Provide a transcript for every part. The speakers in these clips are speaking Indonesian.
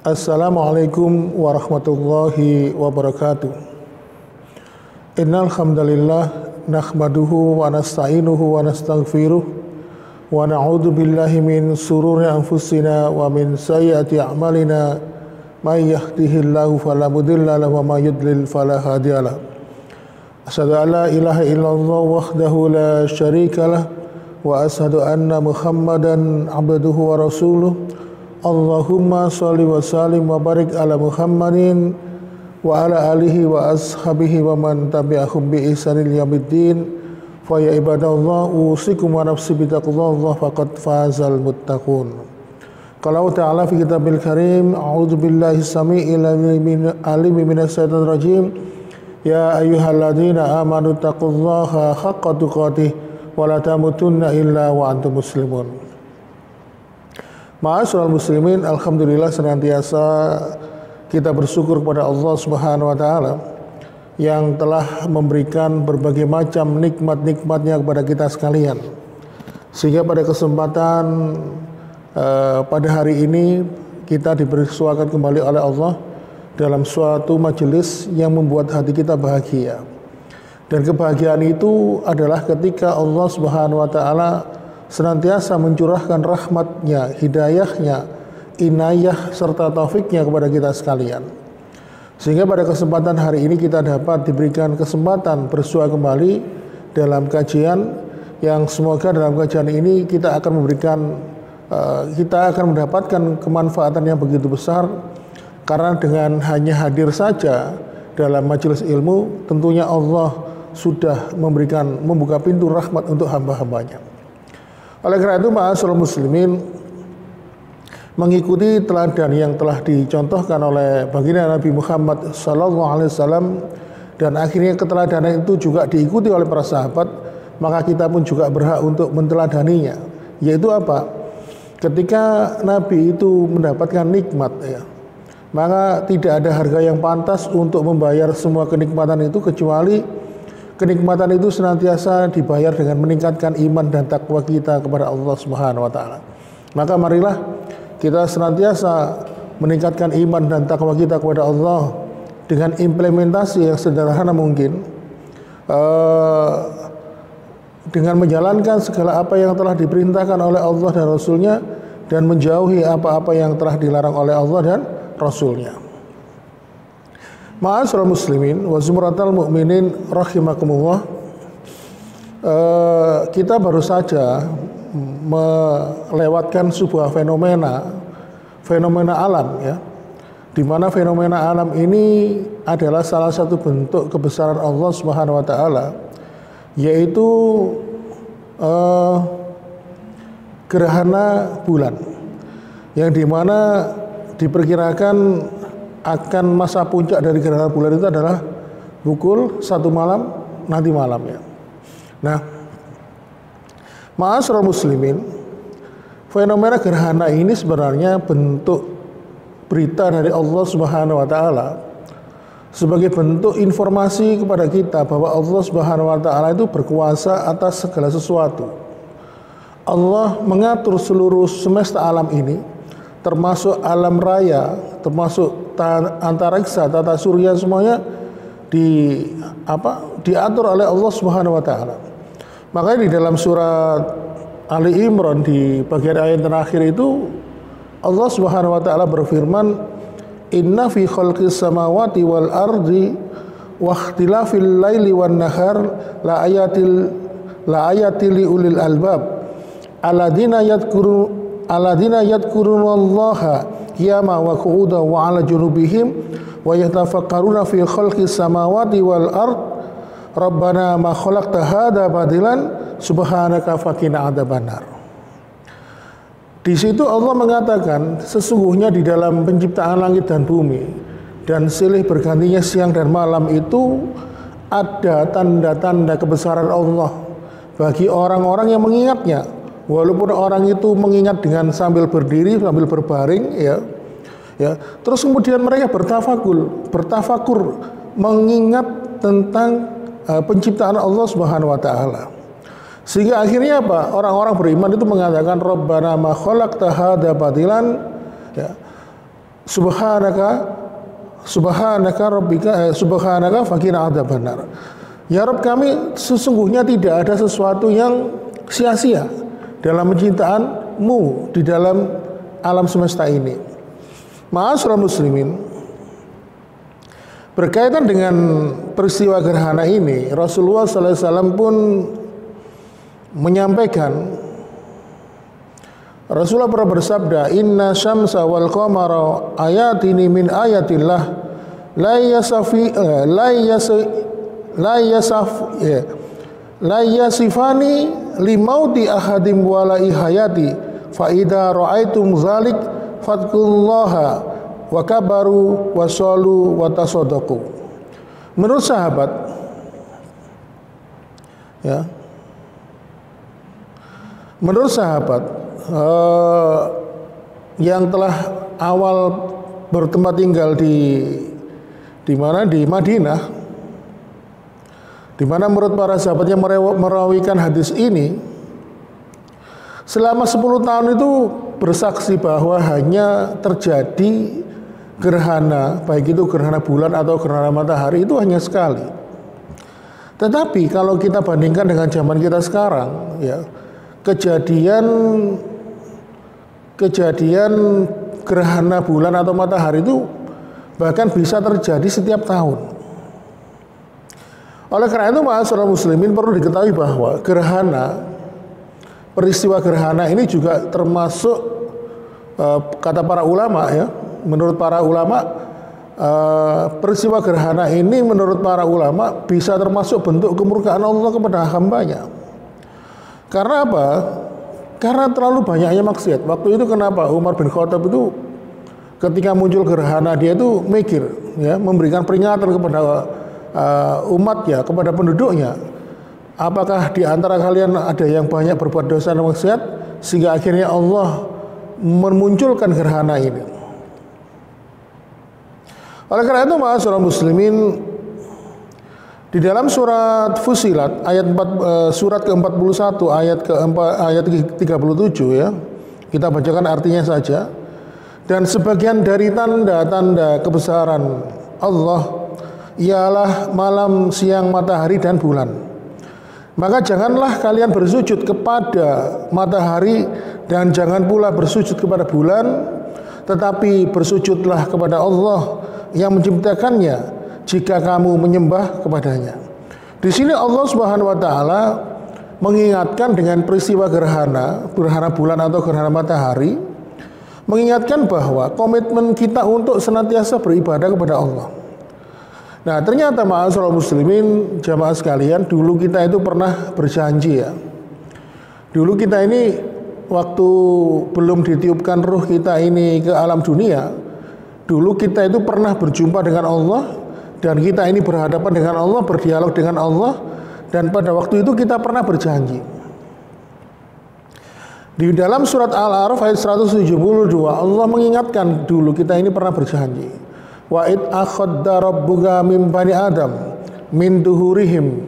Assalamualaikum warahmatullahi wabarakatuh. Innal hamdalillah nahmaduhu wa nasta'inuhu wa nastaghfiruh wa na'udzu billahi min sururi anfusina wa min sayyiati a'malina may yahdihillahu fala mudilla lahu wa may yudlil fala hadiyalah. Asyhadu an la ilaha illallah wahdahu la syarika lah wa asyhadu anna Muhammadan abduhu wa rasuluh. Allahumma sholli wa sallim wa barik ala Muhammadin wa ala alihi wa ashabihi wa man tabi'ahum bi ihsanil yaumiddin. Fa ya ibadallah usikum wa nafsi bi taqwallah faqad fazal muttaqun. Qala ta'ala fi kitabil karim, a'udzu billahi samii'il alim minas syaitonir rajim. Ya ayyuhalladzina amanu taqullaha haqqa tuqatih wa la tamutunna illa wa antum muslimun. Ma'asyiral muslimin, alhamdulillah senantiasa kita bersyukur kepada Allah Subhanahu wa taala yang telah memberikan berbagai macam nikmat-nikmatnya kepada kita sekalian. Sehingga pada kesempatan pada hari ini kita dipersuakan kembali oleh Allah dalam suatu majelis yang membuat hati kita bahagia. Dan kebahagiaan itu adalah ketika Allah Subhanahu wa taala senantiasa mencurahkan rahmatnya, hidayahnya, inayah serta taufiknya kepada kita sekalian. Sehingga pada kesempatan hari ini kita dapat diberikan kesempatan bersua kembali dalam kajian yang semoga dalam kajian ini kita akan mendapatkan kemanfaatan yang begitu besar, karena dengan hanya hadir saja dalam majelis ilmu tentunya Allah sudah membuka pintu rahmat untuk hamba-hambanya. Oleh karena itu, ma'asyiral muslimin, mengikuti teladan yang telah dicontohkan oleh baginda Nabi Muhammad SAW, dan akhirnya keteladanan itu juga diikuti oleh para sahabat, maka kita pun juga berhak untuk menteladaninya. Yaitu apa? Ketika Nabi itu mendapatkan nikmat, maka tidak ada harga yang pantas untuk membayar semua kenikmatan itu, kecuali kenikmatan itu senantiasa dibayar dengan meningkatkan iman dan takwa kita kepada Allah Subhanahu wa taala. Maka marilah kita senantiasa meningkatkan iman dan takwa kita kepada Allah dengan implementasi yang sederhana mungkin, dengan menjalankan segala apa yang telah diperintahkan oleh Allah dan Rasul-Nya, dan menjauhi apa-apa yang telah dilarang oleh Allah dan Rasul-Nya. Ma'asyiral muslimin wa zumratal mu'minin rahimakumullah, kita baru saja melewatkan sebuah fenomena alam, di mana fenomena alam ini adalah salah satu bentuk kebesaran Allah Subhanahu wa taala, yaitu gerhana bulan, yang dimana diperkirakan akan masa puncak dari gerhana bulan itu adalah pukul 1 malam nanti malam, Nah, ma'asyiral muslimin, fenomena gerhana ini sebenarnya bentuk berita dari Allah Subhanahu wa taala sebagai bentuk informasi kepada kita bahwa Allah Subhanahu wa taala itu berkuasa atas segala sesuatu. Allah mengatur seluruh semesta alam ini, termasuk alam raya, termasuk antariksa, tata surya, semuanya diatur oleh Allah Subhanahu wa taala. Makanya di dalam surat Ali Imran di bagian ayat terakhir itu Allah Subhanahu wa taala berfirman, "Inna fi khalqis samawati wal ardi wa ikhtilafil laili wan nahar la ayatil li ulil albab alladzina yadhkurunallaha qiyama wa qu'udan wa 'ala junubihim wa yatafakkaruna fi khalqis samawati wal ard rabbana ma khalaqta hadza batilan subhanaka faqina adzabannar." Di situ Allah mengatakan sesungguhnya di dalam penciptaan langit dan bumi dan silih bergantinya siang dan malam itu ada tanda-tanda kebesaran Allah bagi orang-orang yang mengingatnya. Walaupun orang itu mengingat dengan sambil berdiri, sambil berbaring, terus kemudian mereka bertafakur mengingat tentang penciptaan Allah Subhanahu wa taala. Sehingga akhirnya apa? Orang-orang beriman itu mengatakan Rabbana ma khalaqta hadza batilan, subhanaka faqina adzabannar. Ya Rabb kami, sesungguhnya tidak ada sesuatu yang sia-sia dalam pencintaan-Mu di dalam alam semesta ini. Ma'asyiral muslimin, berkaitan dengan peristiwa gerhana ini, Rasulullah SAW pun menyampaikan, Rasulullah pernah bersabda, Inna syamsa wal qamara ayatini min ayatillah la yasifani limauti ahadim wala ihayati fa idza ra'aitum dzalik fadkullaha wa kabaru wa shalu wa tasaddaqu. Menurut sahabat, ya, menurut sahabat yang telah awal bertempat tinggal di mana, di Madinah, di mana menurut para sahabat yang merawikan hadis ini, selama 10 tahun itu bersaksi bahwa hanya terjadi gerhana, baik itu gerhana bulan atau gerhana matahari, itu hanya sekali. Tetapi kalau kita bandingkan dengan zaman kita sekarang, ya, kejadian gerhana bulan atau matahari itu bahkan bisa terjadi setiap tahun. Oleh karena itu, ma'asyiral muslimin, perlu diketahui bahwa peristiwa gerhana ini juga termasuk, kata para ulama, ya, menurut para ulama, peristiwa gerhana ini menurut para ulama bisa termasuk bentuk kemurkaan Allah kepada hambanya. Karena apa? Karena terlalu banyaknya maksiat. Waktu itu kenapa Umar bin Khattab itu ketika muncul gerhana, dia itu mikir, ya, memberikan peringatan kepada umatnya, kepada penduduknya, apakah di antara kalian ada yang banyak berbuat dosa dan maksiat sehingga akhirnya Allah memunculkan gerhana ini. Oleh karena itu, ma'asyiral muslimin, di dalam surat Fussilat surat ke-41 ayat ke-37, ya, kita bacakan artinya saja. Dan sebagian dari tanda-tanda kebesaran Allah ialah malam, siang, matahari, dan bulan. Maka janganlah kalian bersujud kepada matahari dan jangan pula bersujud kepada bulan, tetapi bersujudlah kepada Allah yang menciptakannya jika kamu menyembah kepadanya. Di sini Allah Subhanahu wa taala mengingatkan dengan peristiwa gerhana bulan atau gerhana matahari, mengingatkan bahwa komitmen kita untuk senantiasa beribadah kepada Allah. Nah, ternyata ma'asyiral muslimin, jamaah sekalian, dulu kita itu pernah berjanji, ya. Dulu kita ini waktu belum ditiupkan ruh kita ini ke alam dunia, dulu kita itu pernah berjumpa dengan Allah, dan kita ini berhadapan dengan Allah, berdialog dengan Allah, dan pada waktu itu kita pernah berjanji. Di dalam surat Al-A'raf ayat 172, Allah mengingatkan dulu kita ini pernah berjanji. Wa id akhadda rabbuka min bani Adam min duhurihim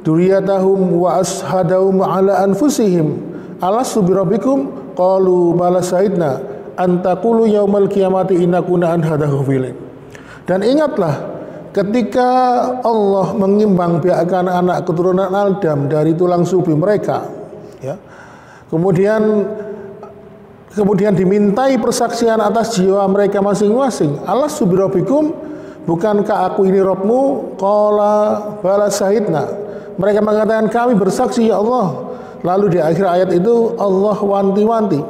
dzurriyyatahum wa ashhadahum ala anfusihim alastu birabbikum qalu bala sa'idna an taqulu yaumal qiyamati inna kunna an hadza ghafilin. Dan ingatlah ketika Allah mengimbang biakan anak keturunan Adam dari tulang subi mereka, ya. Kemudian dimintai persaksian atas jiwa mereka masing-masing. Alastu birabbikum, bukankah aku ini Rabbmu? Qala bala sahidna. Mereka mengatakan kami bersaksi ya Allah. Lalu di akhir ayat itu Allah wanti-wanti,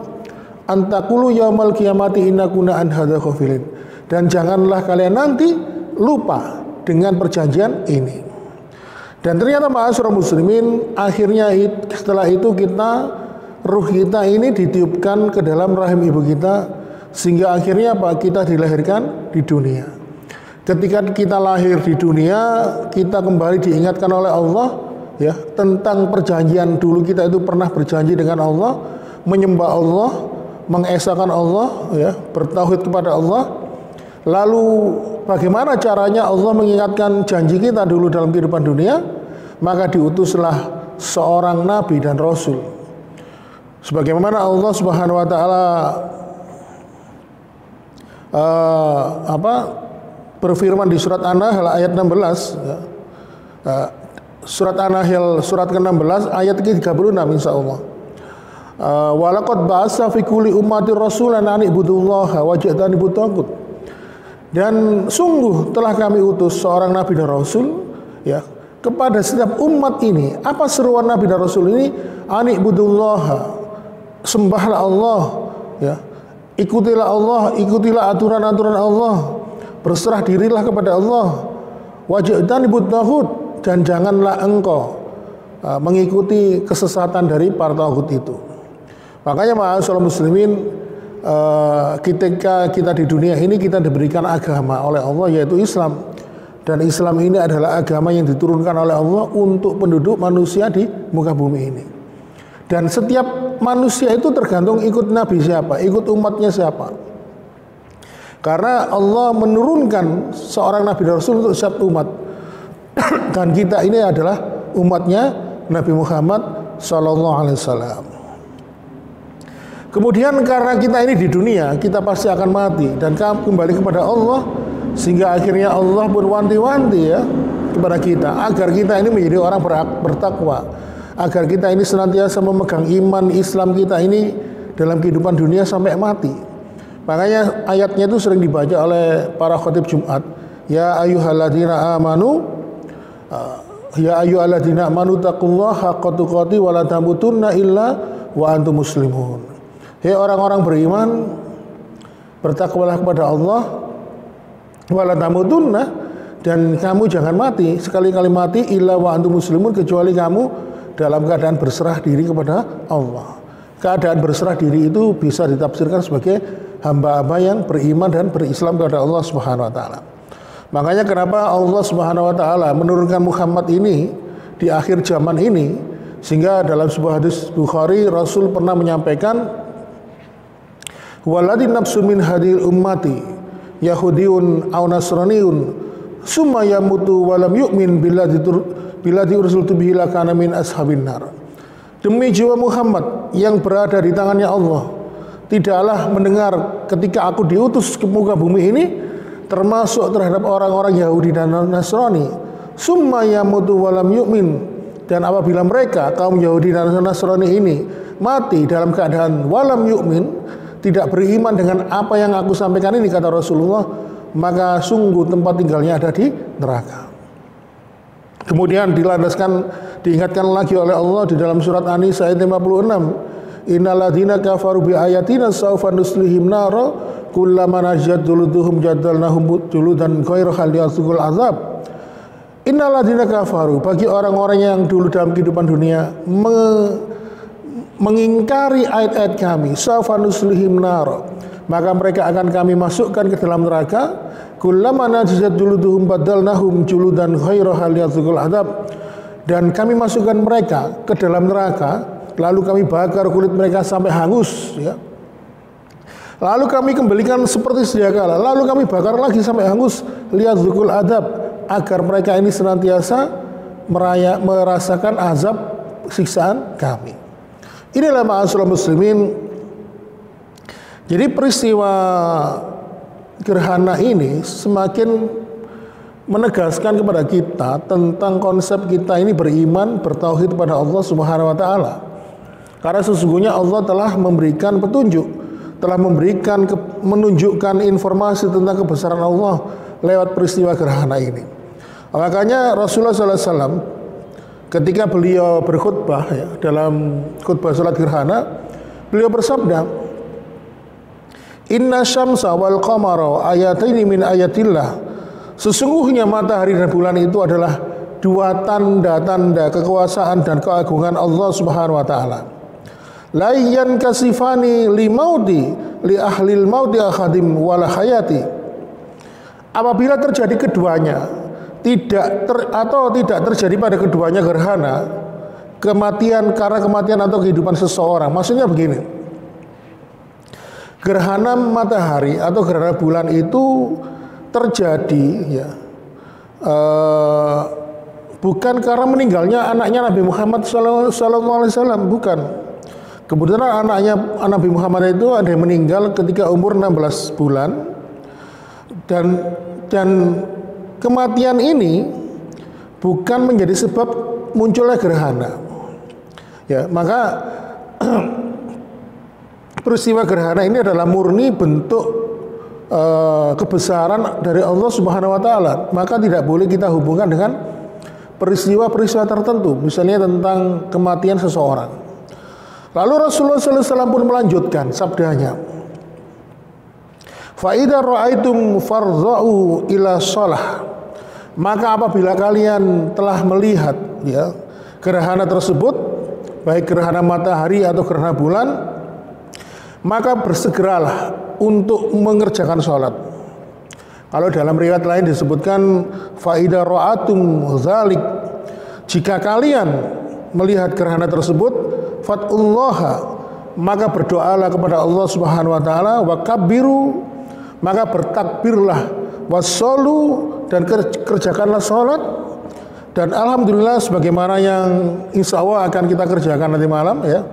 antaqulu yaumal qiyamati inna kunna an hadza ghafilin. Dan janganlah kalian nanti lupa dengan perjanjian ini. Dan ternyata ma'asyiral muslimin, akhirnya setelah itu ruh kita ini ditiupkan ke dalam rahim ibu kita, sehingga akhirnya kita dilahirkan di dunia. Ketika kita lahir di dunia, kita kembali diingatkan oleh Allah, ya, tentang perjanjian dulu kita itu pernah berjanji dengan Allah, menyembah Allah, mengesahkan Allah, ya, bertauhid kepada Allah. Lalu bagaimana caranya Allah mengingatkan janji kita dulu dalam kehidupan dunia? Maka diutuslah seorang nabi dan rasul. Sebagaimana Allah Subhanahu wa taala berfirman di surat An-Nahl ayat 16 ya. Surat An-Nahl surat ke-16 ayat ke-36 insyaallah. Walaqad ba'atsa fi kulli ummatin rasulan an ibudullaha wajtanibut taghut. Dan sungguh telah kami utus seorang nabi dan rasul ya kepada setiap umat ini. Apa seruan nabi dan rasul ini? An ibudullaha, sembahlah Allah ya. Ikutilah Allah, ikutilah aturan-aturan Allah. Berserah dirilah kepada Allah. Wajtanibut taghut, dan janganlah engkau mengikuti kesesatan dari para taghut itu. Makanya ma'asyiral muslimin, ketika kita di dunia ini kita diberikan agama oleh Allah yaitu Islam. Dan Islam ini adalah agama yang diturunkan oleh Allah untuk penduduk manusia di muka bumi ini. Dan setiap manusia itu tergantung ikut nabi siapa, ikut umatnya siapa. Karena Allah menurunkan seorang nabi dan rasul untuk setiap umat. Dan kita ini adalah umatnya Nabi Muhammad SAW. Kemudian karena kita ini di dunia, kita pasti akan mati dan kembali kepada Allah, sehingga akhirnya Allah pun wanti-wanti ya kepada kita agar kita ini menjadi orang bertakwa, agar kita ini senantiasa memegang iman Islam kita ini dalam kehidupan dunia sampai mati. Makanya ayatnya itu sering dibaca oleh para khatib Jumat. Ya ayyuhalladzina amanu taqullaha haqqa tuqatih wa la tamutunna illa wa antum muslimun. Hei orang-orang beriman, bertakwalah kepada Allah, wala tamutunna, dan kamu jangan mati sekali-kali mati illa wa antum muslimun, kecuali kamu dalam keadaan berserah diri kepada Allah. Keadaan berserah diri itu bisa ditafsirkan sebagai hamba-hamba yang beriman dan berislam kepada Allah Subhanahu wa taala. Makanya kenapa Allah Subhanahu wa taala menurunkan Muhammad ini di akhir zaman ini, sehingga dalam sebuah hadis Bukhari Rasul pernah menyampaikan, waladhi nafsu min hadil ummati yahudiyun aw nasraniyun summa yamutu walam yu'min billadhi ursiltu bihi lakana min ashabin nar. Demi jiwa Muhammad yang berada di tangannya Allah, tidaklah mendengar ketika aku diutus ke muka bumi ini, termasuk terhadap orang-orang Yahudi dan Nasrani, summa yamutu walam yu'min, dan apabila mereka kaum Yahudi dan Nasrani ini mati dalam keadaan walam yu'min, tidak beriman dengan apa yang aku sampaikan ini, kata Rasulullah, maka sungguh tempat tinggalnya ada di neraka. Kemudian diingatkan lagi oleh Allah di dalam surat An-Nisa ayat 56, innalladzina kafaru bi ayatina sawfa nuslihim nara kullama najat juluduhum jadalnahum juludan ghairaha liyasuqul azab. Innalladzina kafaru, bagi orang-orang yang dulu dalam kehidupan dunia mengingkari ayat-ayat kami, sawfa nuslihim nara, maka mereka akan kami masukkan ke dalam neraka. Kullama najat juluduhum badalnahum juludan ghairaha liyasuqul azab, dan kami masukkan mereka ke dalam neraka, lalu kami bakar kulit mereka sampai hangus ya. Lalu kami kembalikan seperti sedia kala, lalu kami bakar lagi sampai hangus liyasuqul azab, agar mereka ini senantiasa merasakan azab siksaan kami. Inilah ma'asyiral muslimin. Jadi peristiwa gerhana ini semakin menegaskan kepada kita tentang konsep kita ini beriman, bertauhid kepada Allah Subhanahu wa taala. Karena sesungguhnya Allah telah memberikan petunjuk, telah menunjukkan informasi tentang kebesaran Allah lewat peristiwa gerhana ini. Makanya Rasulullah SAW ketika beliau berkhutbah ya, dalam khutbah salat gerhana, beliau bersabda, inna syamsa wal qamara ayataini min ayatillah, sesungguhnya matahari dan bulan itu adalah dua tanda-tanda kekuasaan dan keagungan Allah Subhanahu wa taala. La yankasifani li mauti li ahlil mauti akhadim wala hayati. Apabila terjadi keduanya, tidak terjadi pada keduanya gerhana, kematian karena kematian atau kehidupan seseorang. Maksudnya begini, gerhana matahari atau gerhana bulan itu terjadi ya, bukan karena meninggalnya anaknya Nabi Muhammad SAW, bukan. Kebetulan anaknya Nabi Muhammad itu ada yang meninggal ketika umur 16 bulan, dan kematian ini bukan menjadi sebab munculnya gerhana. Ya, maka peristiwa gerhana ini adalah murni bentuk kebesaran dari Allah Subhanahu wa taala. Maka tidak boleh kita hubungkan dengan peristiwa-peristiwa tertentu, misalnya tentang kematian seseorang. Lalu Rasulullah SAW pun melanjutkan sabdanya, fa idza ra'aitum fardza'u ila shalah, maka apabila kalian telah melihat ya gerhana tersebut, baik gerhana matahari atau gerhana bulan, maka bersegeralah untuk mengerjakan sholat. Kalau dalam riwayat lain disebutkan fa idza ra'atum dzalik, jika kalian melihat gerhana tersebut, fatullaha, maka berdoalah kepada Allah Subhanahu wa taala, wa kabbiru, maka bertakbirlah, wassallu, dan kerjakanlah sholat. Dan alhamdulillah sebagaimana yang insya Allah akan kita kerjakan nanti malam ya,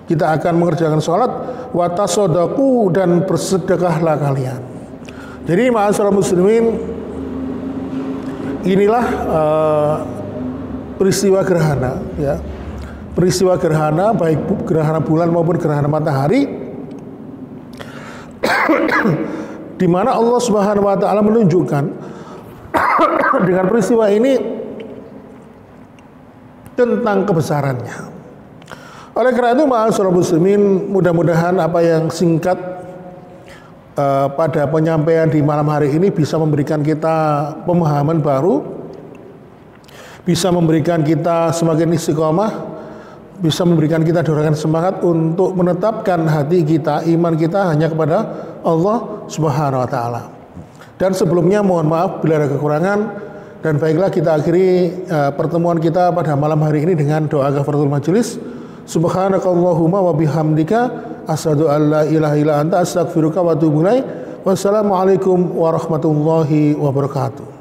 kita akan mengerjakan sholat, wa tasodaku, dan bersedekahlah kalian. Jadi ma'asyiral muslimin, inilah peristiwa gerhana ya, peristiwa gerhana baik gerhana bulan maupun gerhana matahari di mana Allah Subhanahu wa taala menunjukkan dengan peristiwa ini tentang kebesarannya. Oleh karena itu ma'asyiral muslimin, mudah-mudahan apa yang singkat pada penyampaian di malam hari ini bisa memberikan kita pemahaman baru, bisa memberikan kita semakin istiqomah, bisa memberikan kita dorongan semangat untuk menetapkan hati kita, iman kita hanya kepada Allah Subhanahu wa taala. Dan sebelumnya mohon maaf bila ada kekurangan, dan baiklah kita akhiri pertemuan kita pada malam hari ini dengan doa kafaratul majelis. Subhanakallahumma wa bihamdika asyhadu an la ilaha illa anta astaghfiruka wa atubu ilaik. Wassalamualaikum warahmatullahi wabarakatuh.